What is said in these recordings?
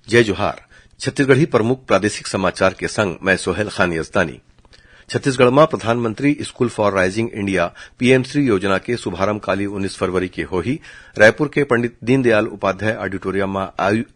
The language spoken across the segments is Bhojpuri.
जय जोहार। छत्तीसगढ़ी प्रमुख प्रादेशिक समाचार के संग मैं सोहेल खान यजदानी। छत्तीसगढ़ में प्रधानमंत्री school for rising India PM Shri योजना के शुभारंभ काली 19 फरवरी के होही। रायपुर के पंडित दीनदयाल उपाध्याय ऑडिटोरियम में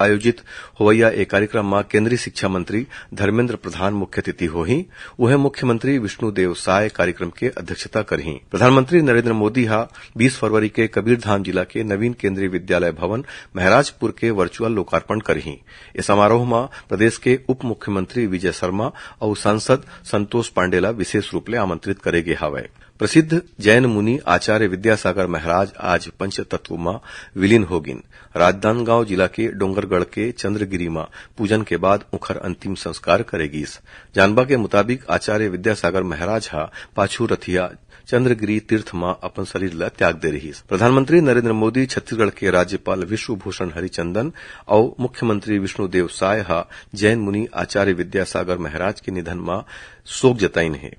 आयोजित होवैया एक कार्यक्रम में केंद्रीय शिक्षा मंत्री धर्मेन्द्र प्रधान मुख्य अतिथि होही। उहे मुख्यमंत्री विष्णुदेव साय कार्यक्रम के अध्यक्षता करही। प्रधानमंत्री नरेंद्र मोदी हा 20 फरवरी के कबीरधाम जिला के नवीन केंद्रीय विद्यालय भवन महराजपुर के वर्चुअल लोकार्पण करही। इस समारोह में प्रदेश के उप मुख्यमंत्री विजय शर्मा और सांसद संतोष पांडे विशेष रूप ले आमंत्रित करे गे हवय। प्रसिद्ध जैन मुनि आचार्य विद्यासागर महाराज आज पंचतत्व में विलीन होगिन। राजनांदगांव जिला के डोंगरगढ़ के चंद्रगिरी में पूजन के बाद उखर अंतिम संस्कार करेगीस। जानबा के मुताबिक आचार्य विद्यासागर महाराज हा पाछू रथिया चंद्रगिरी तीर्थ में अपन शरीर ला त्याग दे रही। प्रधानमंत्री नरेंद्र मोदी छत्तीसगढ़ के राज्यपाल विश्वभूषण हरिचंदन और मुख्यमंत्री विष्णुदेव साय हा जैन मुनि आचार्य विद्यासागर महाराज के निधन में शोक जताइन है।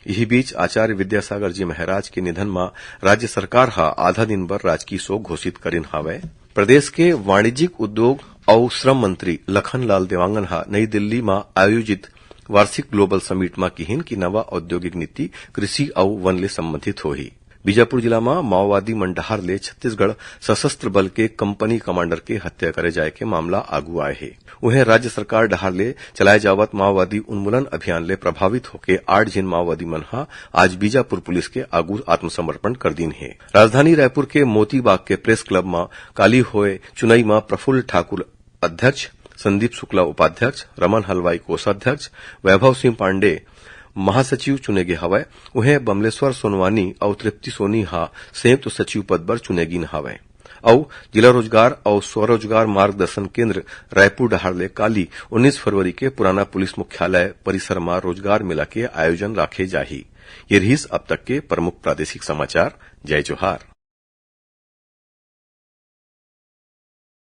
यही बीच आचार्य विद्यासागर जी महाराज के निधन में राज्य सरकार हा आधा दिन भर राजकीय शोक घोषित करिन हावय। प्रदेश के वाणिज्यिक उद्योग और श्रम मंत्री लखनलाल देवांगन हा नई दिल्ली में आयोजित वार्षिक ग्लोबल समिट में किहिन की नवा औद्योगिक नीति कृषि और वन ले संबंधित होही। बीजापुर जिला में माओवादी मंडहार ले छत्तीसगढ़ सशस्त्र बल के कंपनी कमांडर के हत्या करे जाए के मामला आगू आए है। उन्हें राज्य सरकार डहार ले चलाए जावत माओवादी उन्मूलन अभियान ले प्रभावित होके 8 जिन माओवादी मन हा आज बीजापुर पुलिस के आगू आत्मसमर्पण कर दीन है। राजधानी रायपुर के मोतीबाग के प्रेस क्लब में काली होए चुनाई में प्रफुल्ल ठाकुर अध्यक्ष, संदीप शुक्ला उपाध्यक्ष, रमन हलवाई कोषाध्यक्ष, वैभव सिंह पांडे महासचिव चुने गे हवय। उन्हें बमलेश्वर सोनवानी और तृप्ति सोनी हा संयुक्त सचिव पद पर चुने गिन हवय। और जिला रोजगार और स्वरोजगार मार्गदर्शन केंद्र रायपुर डहार ले काली 19 फरवरी के पुराना पुलिस मुख्यालय परिसर में रोजगार मेला के आयोजन राखे जाही। ये रहीस अब तक के प्रमुख प्रादेशिक समाचार। जय जोहार।